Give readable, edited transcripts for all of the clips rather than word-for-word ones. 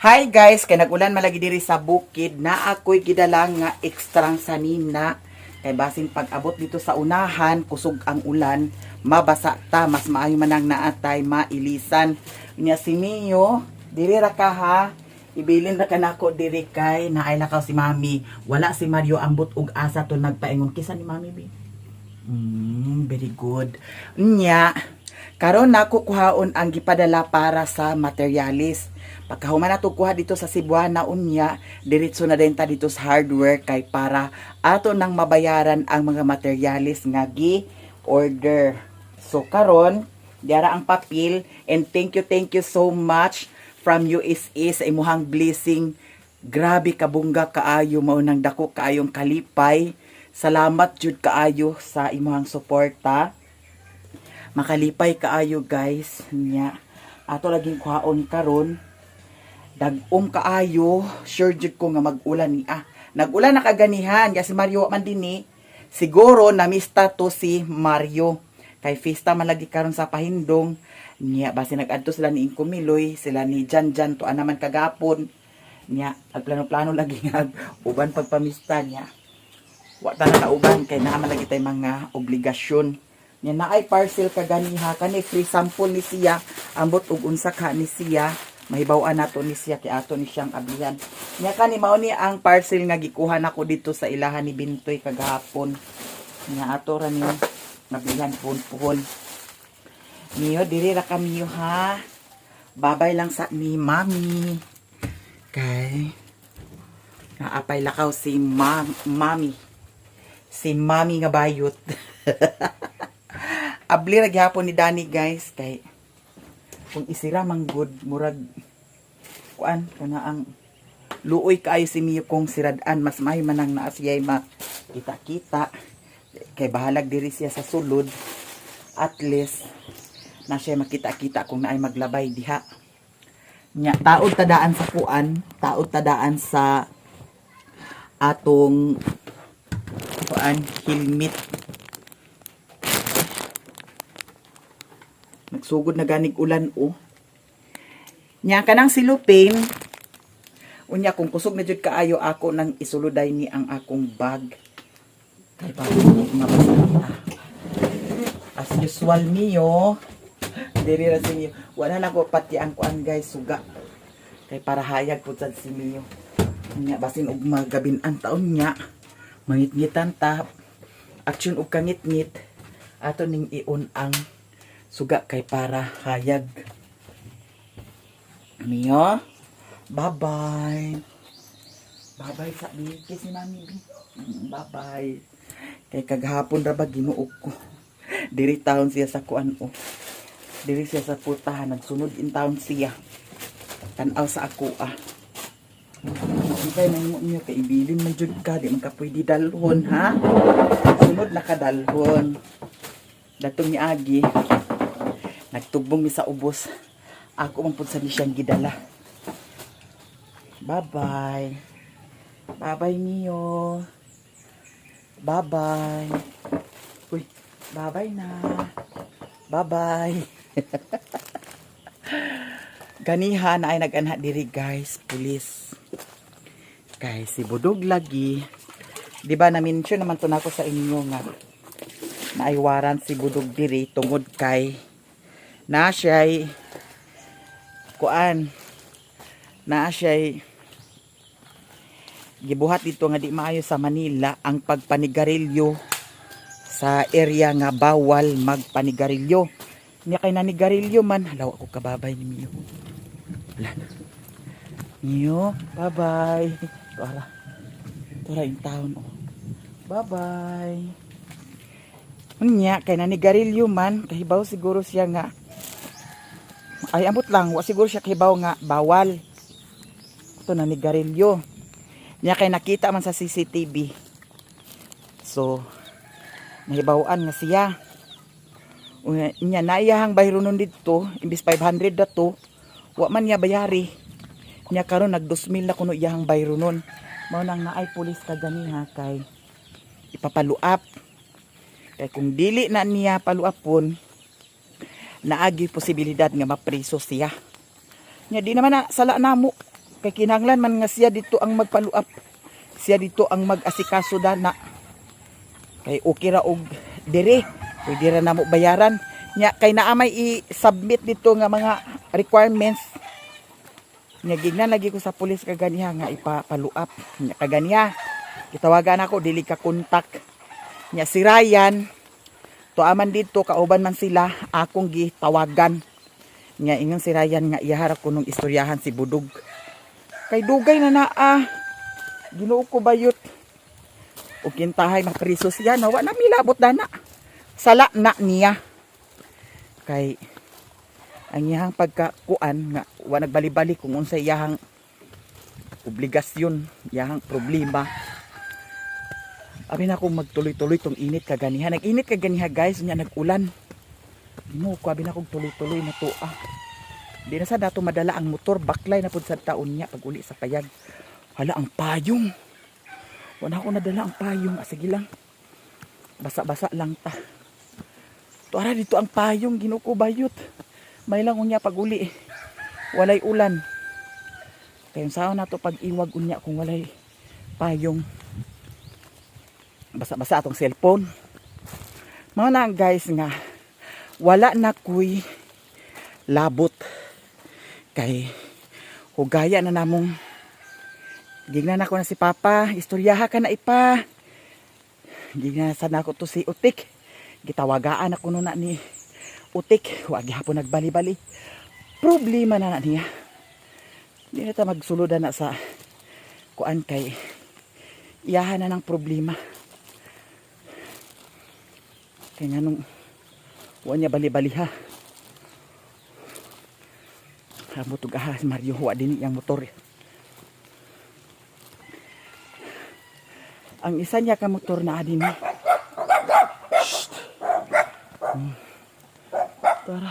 Hi guys, kay nagulan malagi diri sa bukid na ako'y gidalang nga ekstrang sanina. Kay basin pag-abot dito sa unahan, kusog ang ulan, mabasa ta, mas maayo man ang naatay mailisan. Nya si Mio, diri ra ka ha. Ibilin ra kanako diri kay naay lakaw si Mami. Wala si Mario ambot ug asa to nagpaingon kisa ni Mami bi. Very good. Nya karon nako kuhaon ang gipadala para sa materialis. Pagkahuman nato kuha dito sa Cebuana unya, diretso na din ta dito sa hardware kay para ato nang mabayaran ang mga materialis nga gi-order. So karon, diara ang papel and thank you so much from USA sa imuhang blessing. Grabe kabungga kaayo mao nang dako kaayong kalipay. Salamat jud kaayo sa imuhang suporta. Makalipay kaayo guys nya. Ato laging kuhaon karon. Dagom kaayo, sure jud ko nga mag-ulan ni nag-ulan na kaganihan, kasi Mario man dinhi. Siguro namista to si Mario. Kay fiesta man lagi karon sa pahindong. Niya basi nag-adto sila ni Inkumiloy, sila ni Janjan to naman kagapon. Niya agplano-plano lagi nga uban pagpamista niya. Wa ta na uban kay naa man lagi tay mga obligasyon. Niya naay parcel kaganiha kani free sample ni siya, ambot ug unsa ka ni siya. Mahibaw-an nato ni siya kay ato ni siyang ablihan. Nya kani mao ni ang parcel nga gikuha nako dito sa ilahan ni Bintoy kagahapon. Nya ato ra ni ablihan pon. Niyo diri ra kami ha. Babay lang sa ni Mami. Kay naapay lakaw si Mami. Si Mami nga bayot. Abli ra gihapon ni Dani guys kay kung isira mang good murag kuan kana ang luoy kaayo si Mio kung siradan mas may manang naa siya'y makita-kita kay bahalag diri siya sa sulod at least na siya makita-kita kung naay maglabay diha nya taod tadaan sa kuan taod tadaan sa atong kuan helmet. Nagsugod na ganig ulan Nya kanang silupin. Unya kung kusog na jud kaayo ako nang isuluday ni ang akong bag. Kay bago mabasa na. As usual Mio. Diri ra si Mio. Wala na ko pati ang kuan guys suga. Kay para hayag pud sad si Mio. Nya basin og magabin-an taon nya. Mangit-ngitan ta. Action og kangit-ngit. Ato ning iun ang suga kay para hayag. Mio, bye-bye. Bye-bye sa kiss ni Mami. Bye-bye. Kay kaghapon ra ba ginuog ko. Diri taon siya sa kuan Diri siya sa putahan nagsunod in taon siya. Tan-aw sa ako Kay nang niyo kay ibilin man jud ka di man ka pwede dalhon ha. Sunod na kadalhon. Datong ni Agi. Nagtubong mi sa ubos. Ako man pud sa ni siyang gidala. Bye-bye. Bye-bye Mio. Bye-bye. Uy, bye-bye na. Bye-bye. Ganiha na ay nag-anha diri guys, pulis. Guys, si Budog lagi. Di ba na-mention naman to nako sa inyo nga naaywaran si Budog diri tungod kay na siya'y kuan na siya'y gibuhat dito nga di maayo sa Manila ang pagpanigarilyo sa area nga bawal magpanigarilyo niya kay nanigarilyo man halaw ako kababay ni Mio Mio bye bye tora in town bye bye niya kay nanigarilyo man kahibaw siguro siya nga ay ambot lang wa siguro siya kahibaw nga bawal ito nanigarilyo niya kay nakita man sa CCTV so nahibawan nga siya niya naiyahang bayronon dito imbis 500 na to wa man niya bayari niya karon nag 2,000 na kuno iyahang bayronon mao nang naay pulis kaganiha kay ipapaluap kay kung dili na niya paluapon naagi posibilidad nga mapriso siya. Nya di naman na sala namo Kay kinahanglan man nga siya dito ang magpaluap. Siya dito ang mag-asikaso dana. Kay okay ra og dire. Pwede ra namo bayaran. Nya kay naamay i-submit dito nga mga requirements. Nya gignan lagi ko sa pulis kaganiha nga ipapaluap. Nya kaganiha. Gitawagan ako dili ka kontak. Nya si Ryan tuaman dito kauban man sila akong gitawagan. Nya ingon si Ryan nga iharap ko nung istoryahan si Budog. Kay dugay na naa. Ginoo ko bayot. O kintahay mapriso siya na wa na milabot dana. Sala na niya. Kay ang iyahang pagkakuan nga wa nagbali-bali kung unsa iyahang obligasyon, iyahang problema. Abi na akong magtuloy-tuloy tong init kaganiha. Nag-init kaganiha guys, nya nag-ulan. Ginoo ko abi na akong tuloy-tuloy na tuwa. Di na sa dato madala ang motor, baklay na pud sa taon niya pag uli sa payag. Hala ang payong. Wala ako nadala ang payong. Sige lang. Basa-basa lang ta. Tuara dito ang payong, ginukubayot. May lang unya pag uli. Walay ulan. Kaya saan na to pag iwag unya kung walay payong. Basa-basa atong cellphone. Mga na guys nga. Wala na kuy labot. Kay hugaya na namong gignan ako na si Papa, istoryaha ka na ipa. Gignan sana ako to si Utik. Gitawagaan ako na ni Utik. Huwag hapon nagbali-bali. Problema na niya. Hindi na ta magsulod na sa kuan kay iyahan na ng problema. Kaya nga nung huwag niya bali-bali ha. Mutog ahas Mario huwa din yang motor. Ang isa niya ka motor na adin. Tara.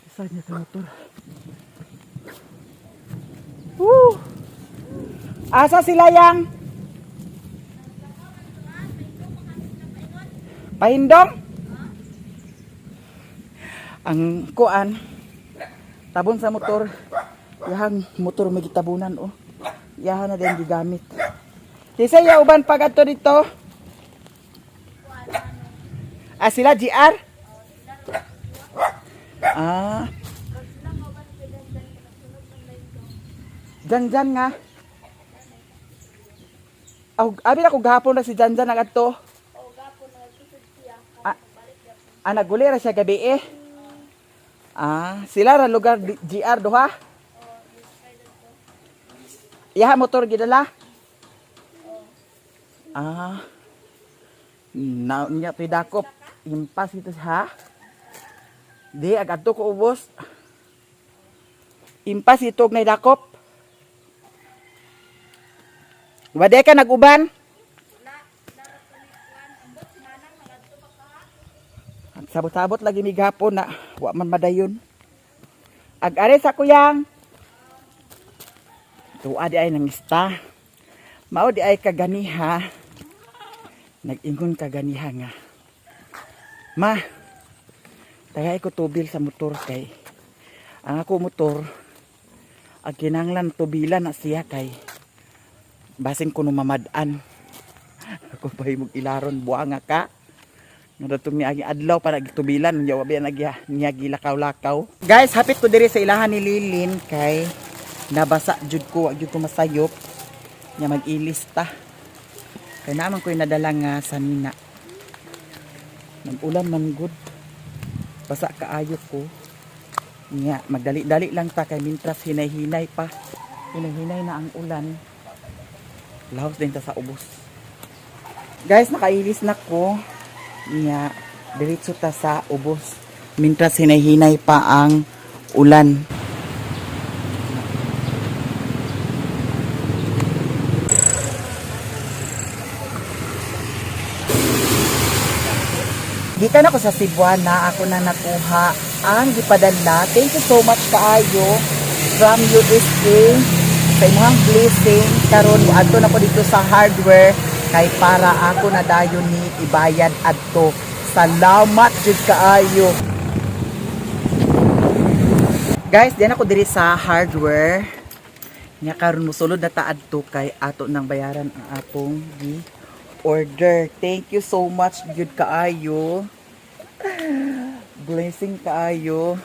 Isa niya ka motor. Asa sila yang? Pahindong? Ang kuan tabon sa motor. Yahang motor may gitabunan oh. Yahan na din gigamit. Kisa ya uban pag ato dito. Sila GR? Janjan nga. Abi na ko gahapon na si Janjan ang ato. Naguli ra siya gabi eh. Sila ra lugar GR doha. Iyaha motor gidala. Na niya pidakop impas ito ha. Di agadto ko ubos. Impas itog na dakop. Wade ka naguban? Sabot-sabot lagi mi gapon na wa man madayon. Ag-are sa kuyang. Tuwa di ay nangista. Mao di ay kaganiha. Nag-ingon kaganiha nga. Ma, tagay ko tubil sa motor kay. Ang ako motor, ang kinanglan tubilan na siya kay. Basin ko numamadan. Ako pa yung ilaron buanga ka. Nadatong niya adlaw para gitubilan yawa biya niya gilakaw-lakaw. Guys, hapit ko diri sa ilahan ni Lilin kay nabasa jud ko masayop nya mag-ilista. Kay naman ko nadala nga sanina. Nag-ulan man good. Basa kaayo ko. Nya magdali-dali lang ta kay mintras hinay-hinay pa. Hinay-hinay na ang ulan. Laos din ta sa ubos. Guys, nakailis na ko. Nya diretso ta sa ubos. Mintras hinay-hinay pa ang ulan. Gikan ako sa Cebuana, ako na nakuha ang gipadala. Thank you so much kaayo from USA sa imong blessing. Karon adto na ko dito sa hardware kay para ako na dayon ni ibayad adto. Salamat jud kaayo. Guys, diyan ako diri sa hardware. Nya karon musulod na taad to kay ato nang bayaran ang atong gi order. Thank you so much gyud kaayo. Blessing kaayo.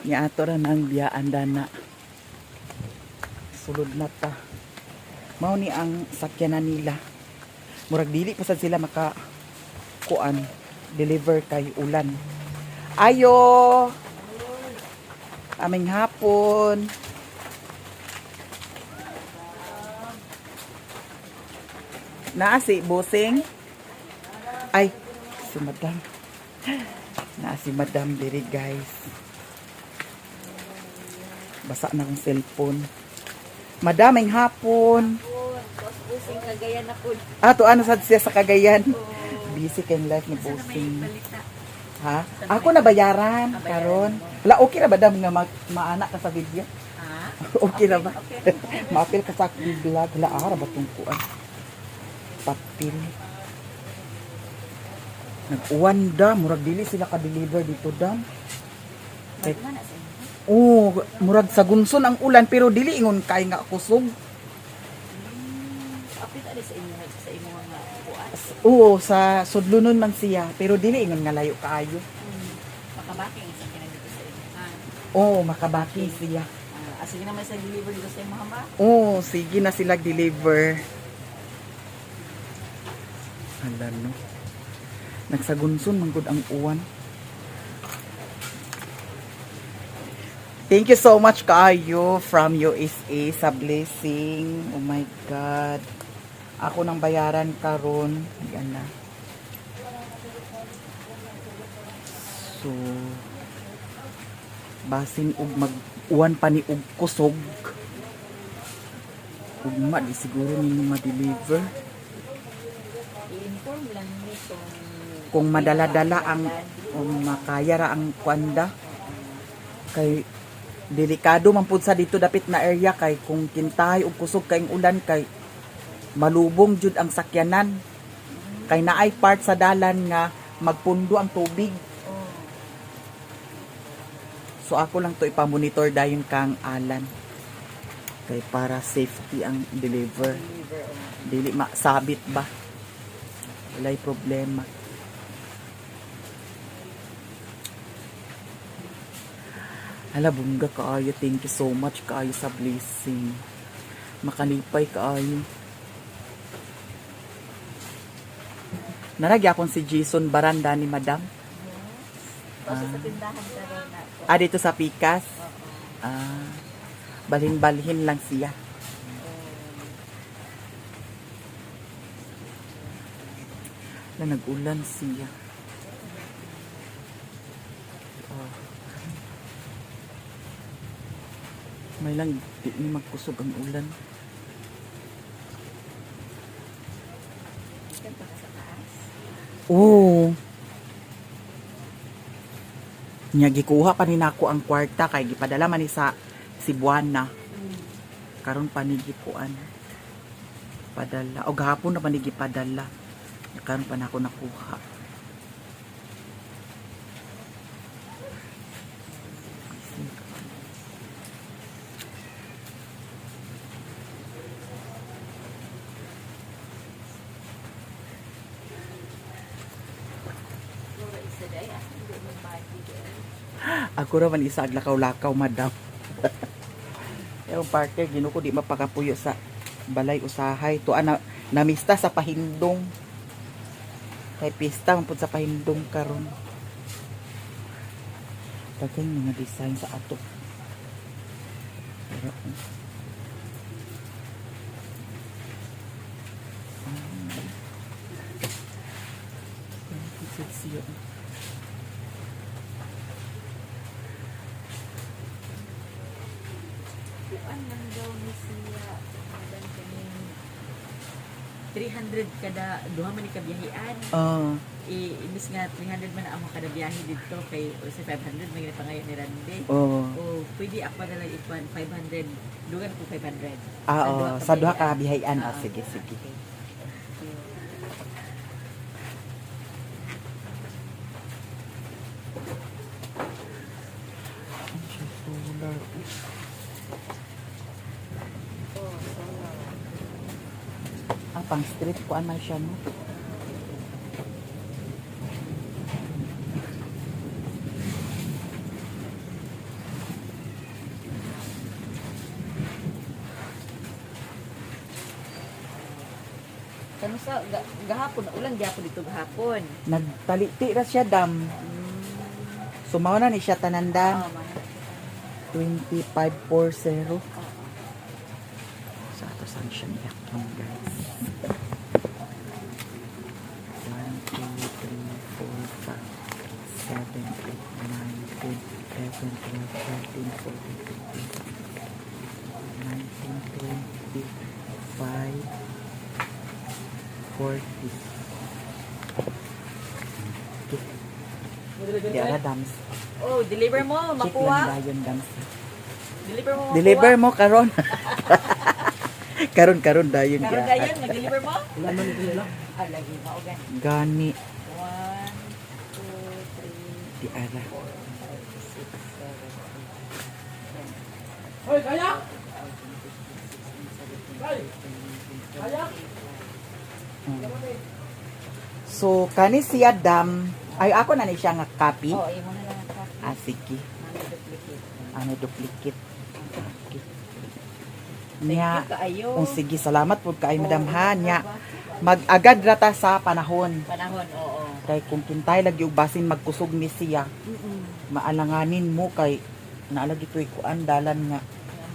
Nya ato ra nang biyaan dana. Sulod na ta. Mao ni ang sakyanan nila. Murag dili pa sad sila maka kuan deliver kay ulan. Ayo. Aming hapon. Naa si Bosing. Ay, si Madam. Naa si Madam diri guys. Basa na akong cellphone. Madam, ang hapon. Busing Cagayan na po. Ah, to ano sad siya sa Cagayan. Busy kayong life ni Bosing. Balita. Ha? Ako na bayaran karon. Wala okay na ba dam nga maana ka sa video? Ha? Okay na ba? Okay. Maapil ka sa aking vlog. Wala ara ba tong kuan? Papil. Nag-uwan da, murag dili sila ka-deliver dito dam. Kay Mana sa inyo? oh, murag sa gunson ang ulan pero dili ingon kay nga kusog. Apit ali sa inyo sa inyo mga buwan. Oo, sa sudlunon man siya pero dili ingon nga layo kaayo. Makabaking isa kina dito sa inyo. Ha? Oo, makabaki siya. Sige naman sa deliver dito sa inyo hamba. Oo, sige na sila deliver. Hala no. Nagsagunson man gud ang uwan. Thank you so much kaayo from USA sa blessing. Oh my God. Ako nang bayaran karon. Yan na. So, basin og mag-uwan pa ni og kusog. Ugma di siguro ninyo ma-deliver. I-inform lang ni Kung madala-dala ang makaya ra ang kwanda kay delikado man pud sa dito dapit na area kay kung kintahay og kusog kay ulan kay malubong jud ang sakyanan kay naay part sa dalan nga magpundo ang tubig. So ako lang to ipamonitor dayon kang alan kay para safety ang deliver. Dili masabit ba? Walay problema. Hala, bungga kaayo. Thank you so much kaayo sa blessing. Makalipay kaayo. Naragya si Jason Baranda ni Madam. Sa tindahan ka rin na. Ah, dito sa Pikas. Ah, balhin-balhin lang siya. Na nag-ulan siya. Oh. May lang di ni magkusog ang ulan. Kanta ka sa taas. Oo. Nya gikuha pa ni nako ang kwarta kay gipadala man ni sa Cebuana. Karon pa ni gikuan. Padala. O gahapon na pa ni gipadala. Karon pa nako nakuha. Ako raman isa aglakaw-lakaw, madam. Yung partner, ginuko di mapakapuyo sa balay usahay. To ana namista sa Pahindong. Kay pista man pud sa Pahindong karon. Tagay mga design sa ato. Pero, sexy yun. Kuan lang daw ni siya. Madan kaning 300 kada duha man ni kabiyahian. Imbis nga 300 man amo kada biyahe dito kay sa 500 may pangayo ni Randy. O pwede ako na lang ikuan 500 dugan ko 500. Sa duha ka bihayan. Sige, sige. Pang street ko man siya, no? Kano sa gahapon, ulan gyapon dito gahapon. Nagtaliti ra siya, dam. Sumaw na ni siya tananda. 2540. Sa ato saan siya niyak yun, guys. 1, 2, 3, 4, 5, 7, 8, 9, 10, 11, 12, 13, 14, 15, 19, 20, 5, 40. Di ara, dams. Oh, deliver mo, Check lang makuha. dayon, dams. Deliver mo, makuha. Deliver mo karon. karon dayon Karon kaya. dayon, nag-deliver mo? Ilan man ito nila? Ah, lagi mo, okay. Gani 1, 2, 3, di ara. 4, 5, 6, 7, 8, 9, Hoy, kaya? Kaya? So kani siya, dam. Ay ako na ni siya nga copy. Oh, imo na lang ang copy. Sige. Ano duplicate? Ano duplicate. Okay. Thank Nya, you kaayo. sige, salamat po kay Madam Ha. Nya, mag-agad rata sa panahon. Panahon, oo. Kay kung kintay lagi og basin magkusog ni siya, maalanganin mo kay naalagi to'y kuan dalan nga.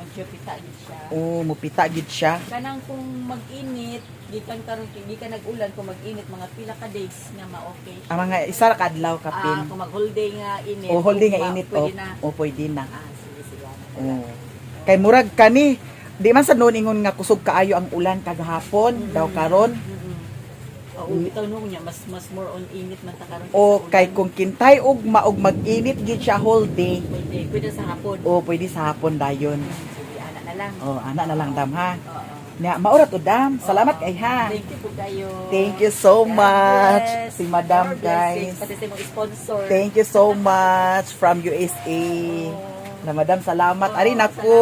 Magsupita gid siya. O mupita gid siya. Kanang kung mag-init, gikan karon di ka nag-ulan kung mag-init mga pila ka days nga ma-okay siya. Ang mga isa ra ka adlaw kapin. Kung mag-whole day nga init. O whole day nga kung init pwede na. o pwede na. Sige, sige. Oo. Kay murag kani, di man sa noon ingon nga kusog kaayo ang ulan kagahapon daw karon. Oo, bitaw no niya mas more on init man ta karon. O kay kung kintay og maog mag-init gid siya whole day. pwede sa hapon. O pwede sa hapon dayon. Sige, ana na lang. O ana na lang, dam, ha. Oo. Nya maura to, dam. Salamat kay ha. Thank you po kayo. Thank you so God much. bless. Si Madam, More blessings, guys. pati sa mga sponsor. Thank you so much from USA. Na Madam, salamat. Ari Salamat nako. po.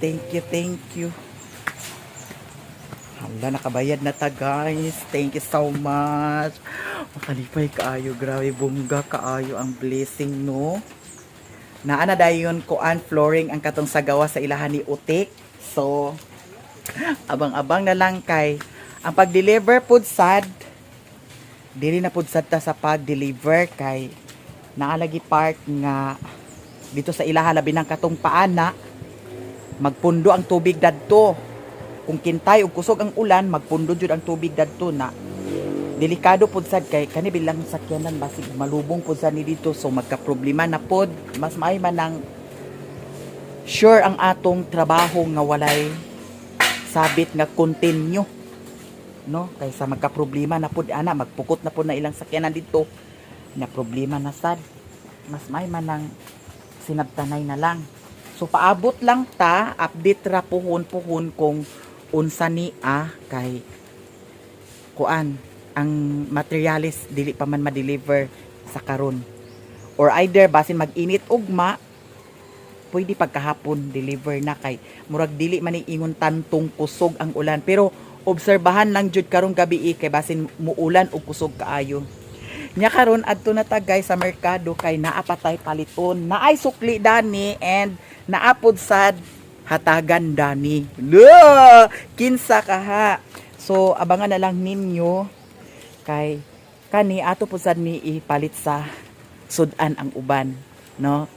Okay. Thank you. Hala, nakabayad na ta, guys. Thank you so much. Makalipay kaayo, grabe, bungga kaayo ang blessing, no? Naana dayon kuan flooring ang katong sagawa sa ilahan ni Utik. So, abang-abang na lang kay ang pag-deliver pud sad. Dili na pud sad ta sa pag-deliver kay naalagi part nga dito sa ilaha labi ng katong paana magpundo ang tubig dadto. Kung kintay og kusog ang ulan, magpundo jud ang tubig dadto na. Delikado pud sad kay kani bilang sakyanan basig malubong pud sad ni dito, so magka-problema na pod. Mas maay man ang sure ang atong trabaho nga walay sabit nga continue, no? Kaysa magka-problema na pod ana, magpukot na pod na ilang sakyanan dito. Na problema na sad. Mas maay man ang sinabtanay na lang. So paabot lang ta, update ra puhon kung unsa ni kay kuan ang materialis dili pa man ma-deliver sa karon. Or either basin mag-init ugma, pwede pagkahapon deliver na kay murag dili man ingon tantong kusog ang ulan. Pero obserbahan lang jud karong gabi kay basin muulan og kusog kaayo. Nya karon adto na ta guys sa merkado kay naa pa tay paliton. Naay sukli dani and naapod sad hatagan dani. Kinsa ka ha. So abangan na lang ninyo kay kani ato pud sad ni ipalit sa sudan ang uban, no?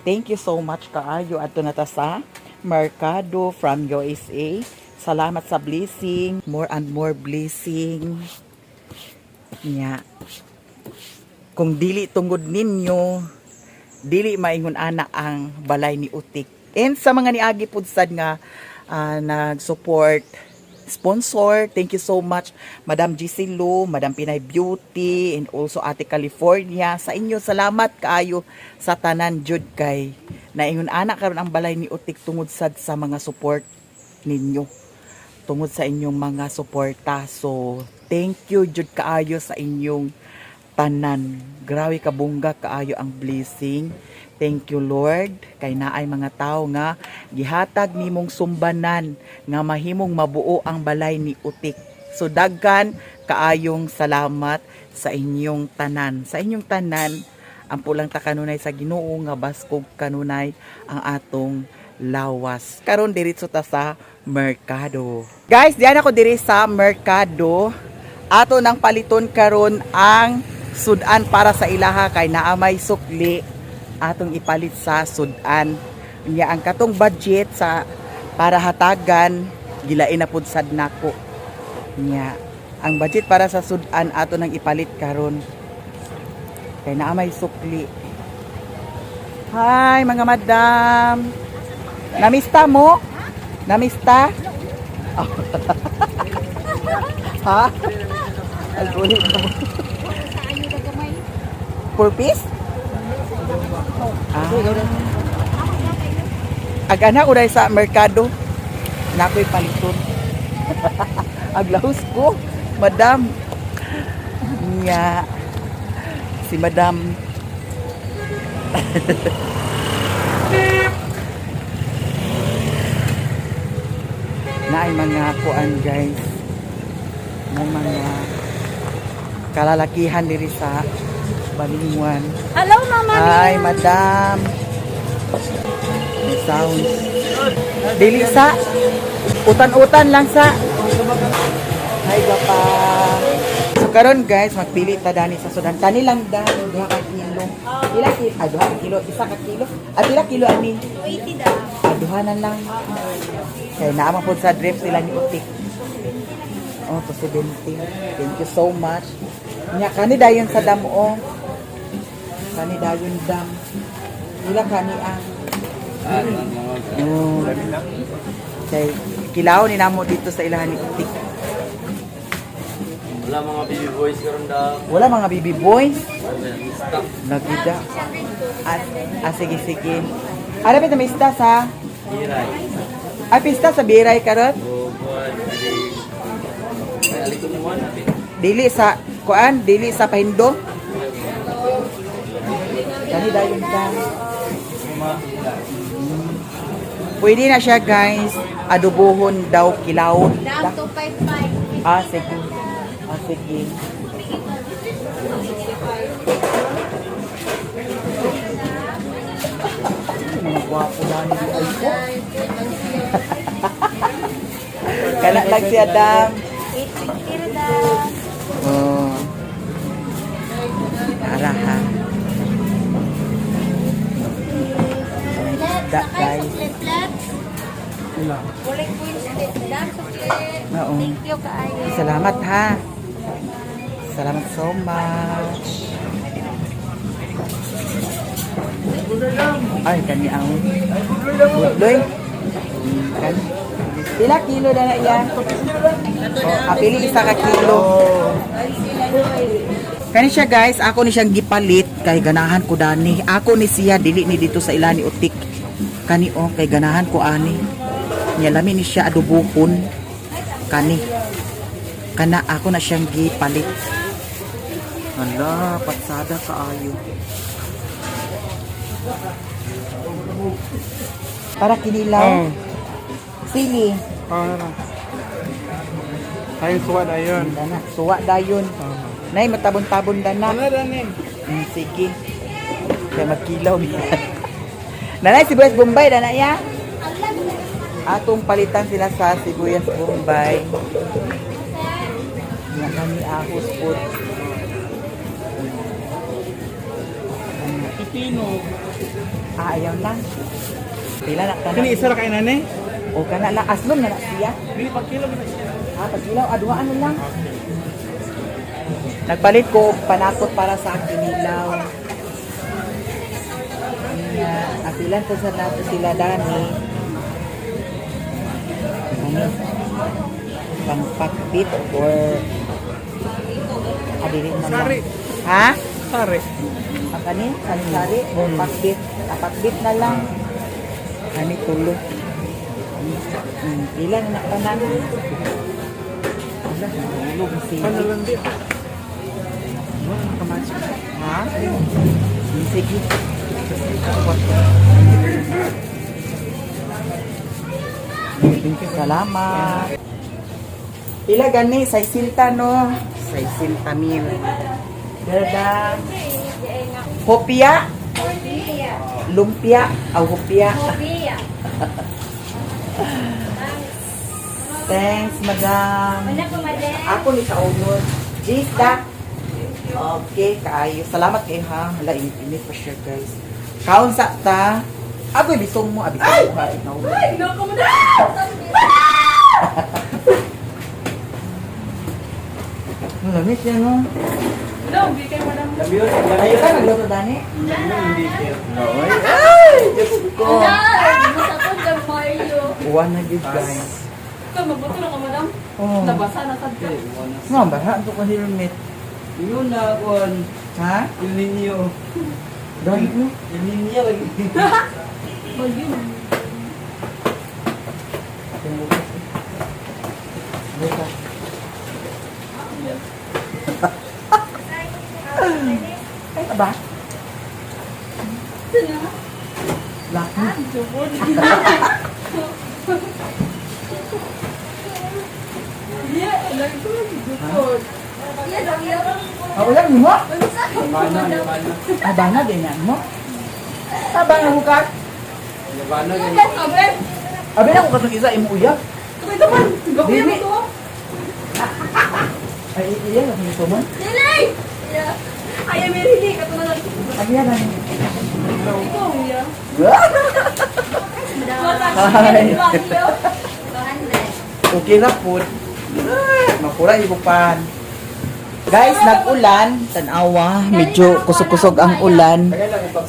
Thank you so much kaayo adto na ta sa merkado from USA. Salamat sa blessing, more and more blessing. Nya kung dili tungod ninyo, dili maingon ana ang balay ni Utik. And sa mga niagi pud sad nga nag-support, sponsor, thank you so much Madam GC Lu, Madam Pinay Beauty, and also Ate California. Sa inyo salamat kaayo sa tanan jud kay naingon ana karon ang balay ni Utik tungod sad sa mga support ninyo, tungod sa inyong mga suporta. So thank you jud kaayo sa inyong tanan. Grabe ka bungga kaayo ang blessing. Thank you Lord kay naay mga tao nga gihatag nimong sumbanan nga mahimong mabuo ang balay ni Utik. So daghan kaayong salamat sa inyong tanan. Sa inyong tanan ang pulang ta kanunay sa Ginoo nga baskog kanunay ang atong lawas. Karon diretso ta sa merkado. Guys, diyan ako diri sa merkado. Ato nang paliton karon ang sudan para sa ilaha kay naamay sukli atong ipalit sa sudan. Nya ang katong budget sa para hatagan gilain na pud sad nako. Nya ang budget para sa sudan ato nang ipalit karon kay naamay sukli. Hi mga madam. Namista mo? Namista? Oh. Ha? Albulit mo. For piece? Agana ko dahil sa merkado. Nako'y paliton. Aglahos ko. Madam. Nga. Si madam. Naay mga kuan guys. May mga kalalakihan diri sa Balingwan. Hello, Mama. Hi, madam. May sound. Dili sa utan-utan lang sa. Hi, gapa. So karon guys, magpili ta dani sa sudan. Kani lang dani 2 ka kilo. Pila kilo? 2 ka kilo, 1 ka kilo. Pila kilo ani? 80 daw. Duhanan lang. Kaya naamang po sa drip sila ni Utik. Oh, to 70. Thank you so much. Nya kani dayon sa dam o. Kani dayon dam. Ila kani ang. Oh. Kay kilaw ni namo dito sa ilahan ni Utik. Wala mga baby boys karon daw. Wala mga baby boys. Stop. Nagida. Sige sige. Ara pa mista sa Hiray. ay pista sa Biray karon. O buwan. Ay alikon mo na. Dili sa kuan, dili sa Pahindo. Kani dayon dam. Pwede na siya guys. Adobohon daw kilawon. Down to 55. Ah, sige. Ah, sige. Mga gwapo na ni ay ko. Kana lang si Adam. 850 daw. Oh. Ara ha. Da, guys. Kuling queen split. Down sukli. Oo. Thank you kaayo. Salamat ha. Salamat so much. Ay, kani ang budloy. Kani. Pila kilo na yan? Oh, apili isa ka kilo. Kani siya guys, ako ni siyang gipalit kay ganahan ko dani. Ako ni siya dili ni dito sa ilani Utik. Kani oh, kay ganahan ko ani. Nya lami ni siya adubokon. Kani. Kana ako na siyang gipalit. Hala, patsada kaayo. Para kinilaw. Sili. Ay, suwa na yun. Dana, suwa dayon. Nay matabon-tabon dana. Ano rin eh? Sige. Kaya magkilaw niya. Nanay, sibuyas Bombay, dana ya? Atong palitan sila sa sibuyas Bombay. Yan kami ahos po. Pipino. Ayaw lang. Pila na ka na. Kini isa ra kay nani? O ka na lang. Aslon na na siya. Bili pag kilo na siya. Pagkilaw, adwa ano lang. Nagpalit ko panakot para sa kinilaw. Apilan po sa nato sila dani. Ano? Pangpakbit or adirin man lang. Sari. Ha? Sari. Ang kanin? Sari? O pakbit? Pakbit na lang. Kani tulo. Ilan na kanan? Ilan? Hulog siya. Ano lang di? Ha? Sige. Salamat. Pila gani? 60 no? 60,000. Dada. Hopia? Lumpia? Aw, hopia. Thanks, madam. Wala po, madam. Ako ni kaunod. Gista. Okay, kaayo. Salamat kayo ha. Hala, init pa siya, guys. Kaon sa ta. Agoy, bisong mo. Abisong mo ha. Ikaw. Ay, loko mo na! Malamit yan, no? No, hindi kayo madam. Ayaw ka, nagluto, Dani? Basta ko dyan, Mario. Uwan na yun, guys. Ikaw, mabuto na ka, madam. Oh. Nabasa na ka. Nga ba? Ha? Ito ko helmet. Yun na, Juan. Ha? Yung ninyo. Dahil mo? Yung ninyo. Buka. Ay, ba? Laki. Ah, ulam mo? Yabana, yabana. Abana din yan mo? Abana mo ka? Yabana, ganyan. Abi na ko katong isa imo uyak. Dili. Ay, iya na kung ito man. Ayaw, may rili ka naman. Abi na lang. Ikaw, ya. Hi. Okay na po. Mapura ibupan. Guys, nag-ulan, tanawa, medyo kusog-kusog ang ulan.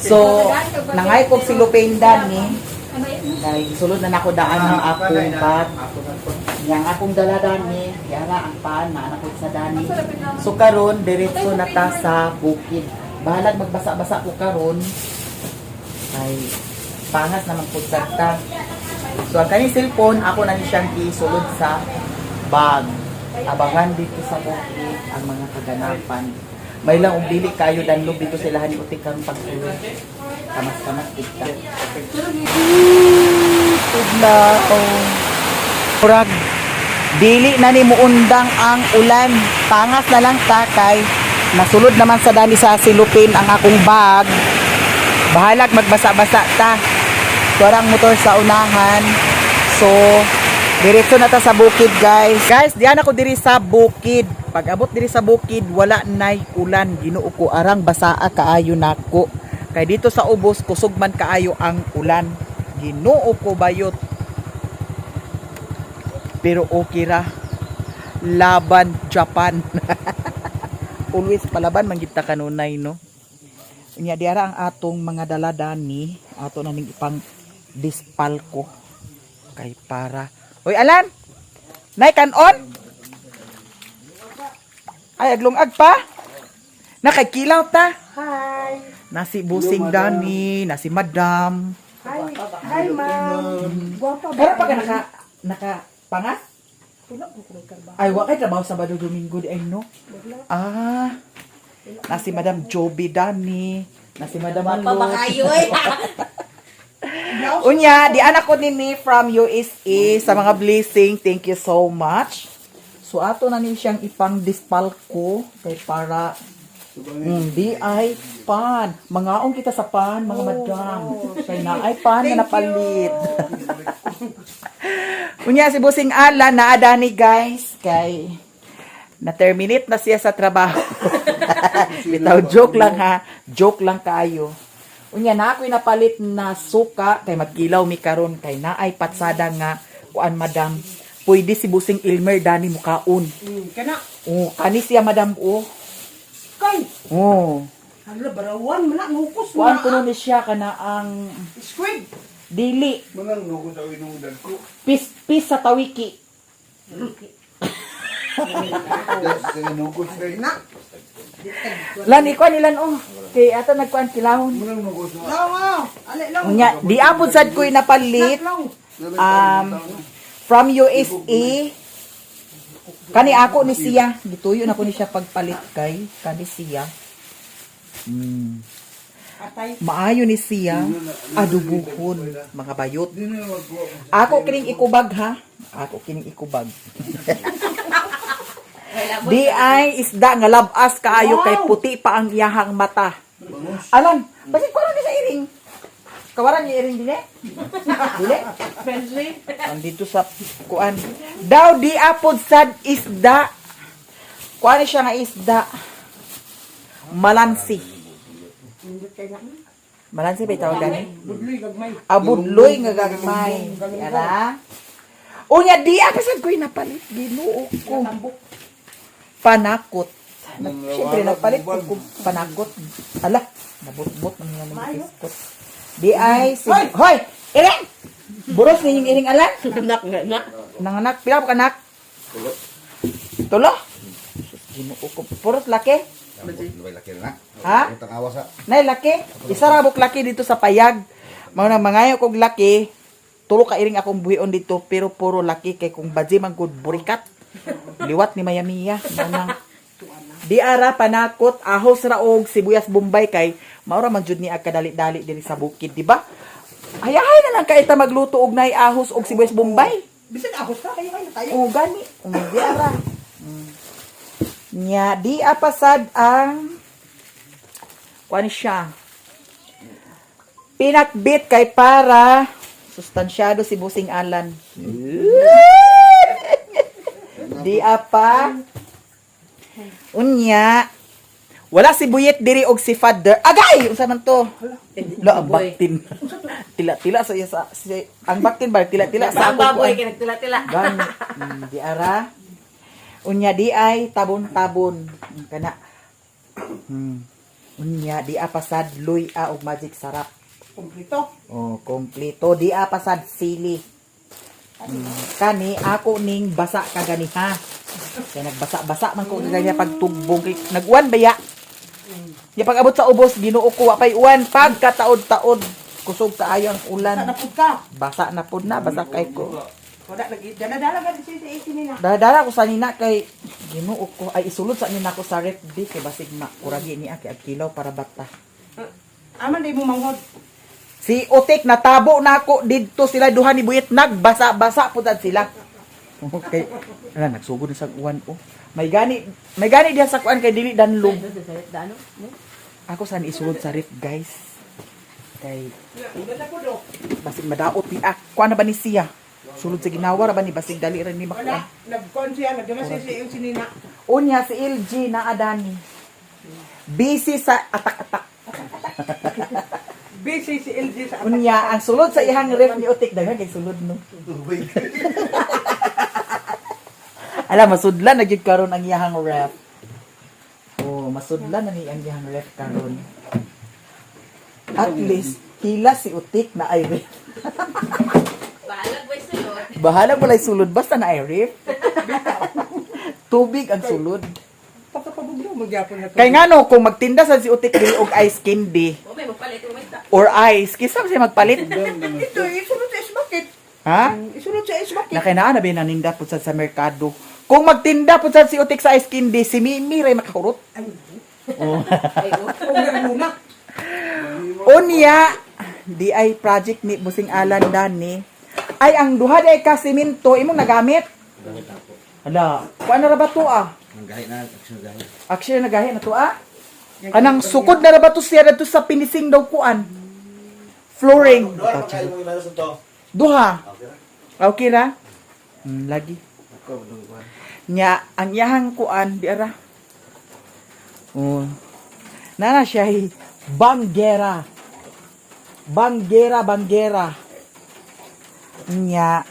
So, nangay ko si Lupenda ni. Dahil sulod na nako daan ang akong bag. Yang akong dala ni, yara ang paan, maanakot sa dani. So karon diretso na ta sa bukid. Bahalag magbasa-basa ko karon. Ay, pangas naman po ta. So ang kanyang cellphone, ako na ni siyang isulod sa bag. Abangan dito sa bukid ang mga kaganapan. May lang dili kayo danlog dito sila hani utik kang pagsulod. Kamas-kamas kita. Tudlaw. Murag dili na ni muundang ang ulan. Pangas na lang ta kay nasulod naman sa dani sa silupin ang akong bag. Bahalag magbasa-basa ta. Turang motor sa unahan. So, diretso na ta sa bukid, guys. Guys, diyan ako diri sa bukid. Pag abot diri sa bukid, wala nay ulan. Ginoo ko arang basaa kaayo nako. Kay dito sa ubos kusog man kaayo ang ulan. Ginoo ko bayot. Pero okay ra. Laban Japan. Always palaban man gid ta kanunay, no. Unya diara ang atong mga daladani, ato na ning ipang dispalko kay para. Hoy Alan. Nay kanon? Ay aglungag pa. Nakaikilaw ta. Hi. Nasi busing Dani, nasi Madam. Hi ma'am. Pero pag naka pangas? Ay, wa kay trabaho Sabado Domingo di ay no. Ah. Nasi Madam Joby Dani, nasi Madam Malo. Unya, di anak ko nini from USA sa mga blessing. Thank you so much. So ato na ni siyang ipang dispalko kay para di ay pan. Mangaong kita sa pan, mga madam. Kay na ay pan na napalit. Unya si Busing Ala naadani guys kay na-terminate na siya sa trabaho. Bitaw joke lang ha. Joke lang kayo. Unya na ako'y napalit na suka kay magkilaw mi karon kay naay patsada nga kuan madam. Pwede si Busing Ilmer Dani mukaon. Kana. Oh, kani siya madam oh. Kay. Oh. Hala, barawan man na ngukos Kuan na. kuno ni siya kana ang Squid. dili Mangang nuko sa inuudan ko. pis sa tawiki. Sa nuko sa Na. Lan ikuan ilan oh. Kay ato nagkuan kilahon. Mangang nuko sa Lawa. Ali lang. Unya di abot sad ko'y napalit Lang. from USA Kani ako ni siya. Gituyo na ko ni siya pagpalit kay. Kani siya. Maayo ni siya. Adubuhon. Mga bayot. Ako kining ikubag ha. Ako kining ikubag. Di ay isda nga labas kaayo kay puti pa ang iyahang mata. Alam, basit ko lang di sa iring. Kawaran niya iring din eh. Dili? Friendly. Andito sa kuan. Daw di apod sad isda. Kuan siya nga isda. Malansi. Malansi ba tawag gani? Budloy gagmay. Abudloy nga gagmay. Ara. Unya di apasad ko'y napalit. Ginoo ko. Panakot. Siyempre nagpalit ko kung panakot. Ala, nabutbot ng mga mga biskot. Di ay si... Hoy! Iring! Buros ninyong iring alan? Nanganak. Pila ka anak? Tulo? Ginoo ko. Puros laki? May laki na. Ha? Itang awas ha. Nay, laki. Isa rabok laki dito sa payag. Mga mangayo kong laki. Tulo ka iring akong buhion dito. Pero puro laki. Kay kung badzi man good burikat. Liwat ni Mayamiya. Manang. Di ara panakot. Ahos raog. Sibuyas Bombay kay. Maura man jud ni kadali-dali diri sa bukid. Diba? Ayahay na lang kaita magluto og nay ahos og sibuyas Bombay. Bisan ako sa kayo na tayo. O gani. Di ara. Nya, di apasad ang kuan siya. Pinakbit kay para sustansyado si Busing Alan. Di apa. Unya. Wala si Buyet diri og si Father. Agay! Unsa man to? La ang baktin. Tila-tila sa ang baktin ba tila-tila sa Ang ako. baboy kay nagtila-tila. Gani. Di ara. Unya di ay tabon-tabon. Kana. Unya di apasad luy og magic sarap. Kompleto. Oh, kompleto. Di apasad sili. Kani ako ning basa kagani ha. Kaya nagbasa-basa man ko kagani pagtugbong kay nagwan baya. Ya pag abot sa ubos Ginoo ko wa pay uwan pagkataod-taod kusog kaayo ang ulan. Napud ka. Basa na pud na basa kay ko. Wala lagi. Dala-dala ka si 18 nila. Dara ko sa nina kay Ginoo ko ay isulod sa nina ko sa ref di kay basig makuragi niya kay agkilaw para bata. Aman di mo manghod. Si Otik natabo na ako didto sila duha ni Buyet nagbasa-basa pud sila. Okay. Ala nagsugod na sa uwan oh. May gani diha sa kuan kay dili danlog. Ako san isulod sa ref guys. Kay basig madaot ni kuan na ba ni siya? Sulod sa ginawa ra ba ni basig dali ra ni Wala. makuan. Nagkon siya. Nagdama siya yung sinina. Unya si LG na adani. Busy sa atak-atak. Busy si LG sa Unya ang sulod sa ihang ref ni Otik daghan kay sulod no. Ala masudlan na gyud karon ang iyang ref. Oh, masudlan na ni ang iyang ref karon. At least hila si Otik na ay ref. Balag boy sulod. Bahala mo lay sulod basta na ay ref. Tubig ang sulod. pagkapabuglo mo gyapon na. Kay ngano kung magtinda sa si Otik dili og ice candy O may magpalit mo ita. or ice, kisa siya magpalit. Ito, isunod sa isbakit. Ha? Isunod sa isbakit. Na kailangan na ba naninda po sa merkado. Kung magtinda po sa si Otik sa ice candy, si Mimi ray makahurot. Ay, Oh. kung luna. Unya, di ay project ni Busing Alan Dani. Ay, ang duha di ay kasiminto, imong nagamit. Hala, kuan na ra ba to ah? Ang gahi na. Action gahi. Actually, nagahi na to ah? Kanang sukod na ra ba to siya dito sa pinising daw kuan? Flooring. Duha. Okay ra? Lagi. Nya, ang yahang kuan, di ara. Oh. Nana siya banggera. Banggera. Nya.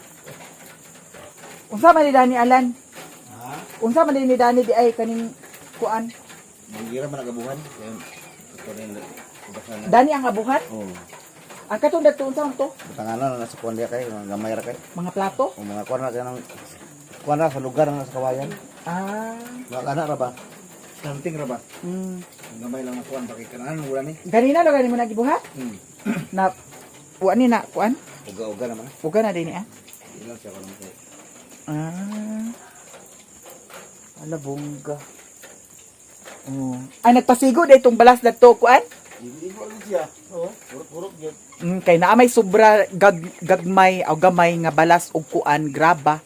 Unsa man ni Dani Alan? Ha? Unsa man ni Dani di ay kaning kuan? Mangira man nagabuhan. Kaya ito rin. Basta na. Dani ang abuhat? Oh. Ang katong dagto unsa man to? Tanganan na nasa kuwan diya kay. Mga gamay ra kay. Mga plato? O mga kuwan na kaya ng kuwan na sa lugar na sa kawayan. Ah. Mga kana ra ba? Something ra ba? Mm. Ang gamay lang na kuwan. Bakit kanaan wala ni? Ganina lo gani mo nagibuhat? Na wa ni na kuan? Uga-uga naman. Uga na din ah. Ilan siya karon kay. Ah. Ala, bongga. Oh. Ay, nagpasigo na itong balas na to, kuan? Hindi ko ulit siya. Oo, purok-purok yun. Kay naa may sobra gagmay o gamay nga balas og kuan, graba.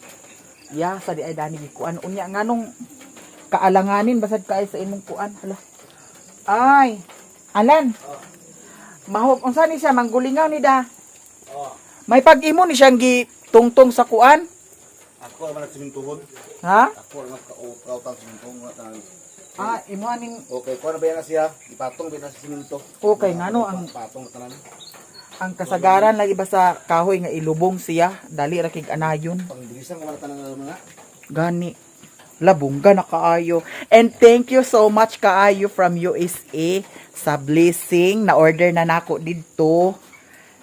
Ya, sa di ay dani gi kuan. Unya nganong kaalanganin basad kaay sa imong kuan. Hala. Ay, Alan. Mahog unsa ni siya manggulingaw ni da? Oo. May pag-imo ni siyang gitungtong sa kuan? Ako naman nagsimintuhon. Ha? Ako naman kautang simintuhon. Ah, imo aning Okay, kung ano ba yan na siya? Ipatong ba na sa siminto? okay ngano ang Patong na tanan. kasagaran lagi ba sa kahoy nga ilubong siya, dali ra kig anayon. Pangbilisan ko man tanan na mga. Gani. Labongga na kaayo. And thank you so much kaayo from USA sa blessing na order na nako didto.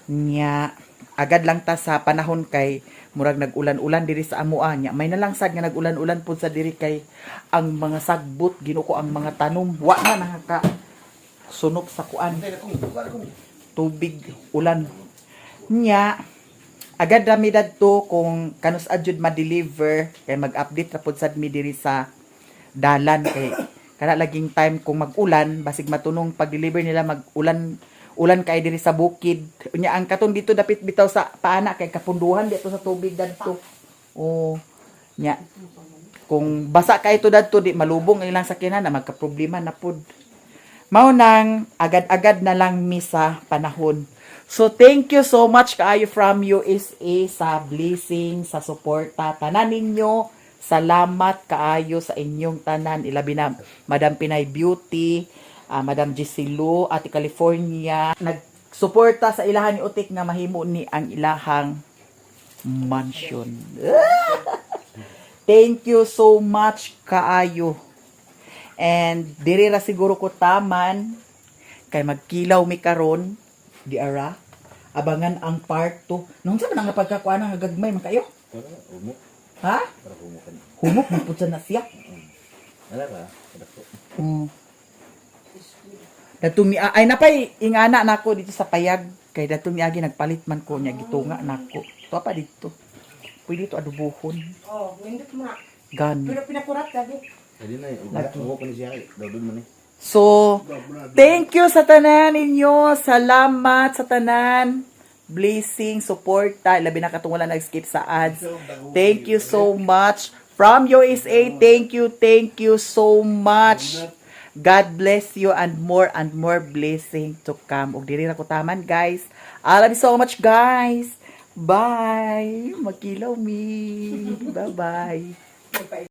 Nya agad lang ta sa panahon kay murag nag-ulan-ulan diri sa amoa nya. May nalangsad nga nag-ulan-ulan pud sa diri kay ang mga sagbot ginuko ang mga tanom wa na nakaka sunop sa kuan tubig ulan. Nya agad rami dadto kung kanus adjud ma-deliver kay mag-update ra pud sad mi diri sa dalan kay kana laging time kung mag-ulan basig matunong pag-deliver nila mag-ulan kay diri sa bukid. Unya ang katon dito dapit bitaw sa paana kay kapunduhan dito sa tubig dadto. Oh, nya kung basa kay ito dadto di malubong ang ilang sakyanan na magka-problema na pud. Mao nang agad-agad na lang mi sa panahon. So thank you so much kaayo from USA sa blessing, sa suporta tanan ninyo. Salamat kaayo sa inyong tanan, ilabi na Madam Pinay Beauty, Madam Gisilo, Ate California, nagsuporta sa ilahan ni Utik nga mahimo ni ang ilahang mansion. Thank you so much kaayo. And diri ra siguro ko taman kay magkilaw mi karon di ara abangan ang part 2. Nung sa man nga pagkakuan nga gagmay man kayo? Umok. Ha? Para umukan. Humok man pud sa na siya. Wala ka? Kadako. Datong ay napay ingana nako dito sa payag kay datong agi nagpalit man ko nya gitunga nako. To pa dito. Pwede to adubuhon. Oh, hindi mo na. Gan. Pero pinakurat sabi. Hindi na eh. Umok ko ni siya. Dawdon man eh. So, thank you sa tanan ninyo. Salamat sa tanan. Blessing, suporta. Labi na katong wala nag-skip sa ads. Thank you so much. From USA, thank you so much. God bless you and more blessing to come. Ug diri ra ko taman, guys. I love you so much, guys. Bye. Magkilaw me. Bye-bye.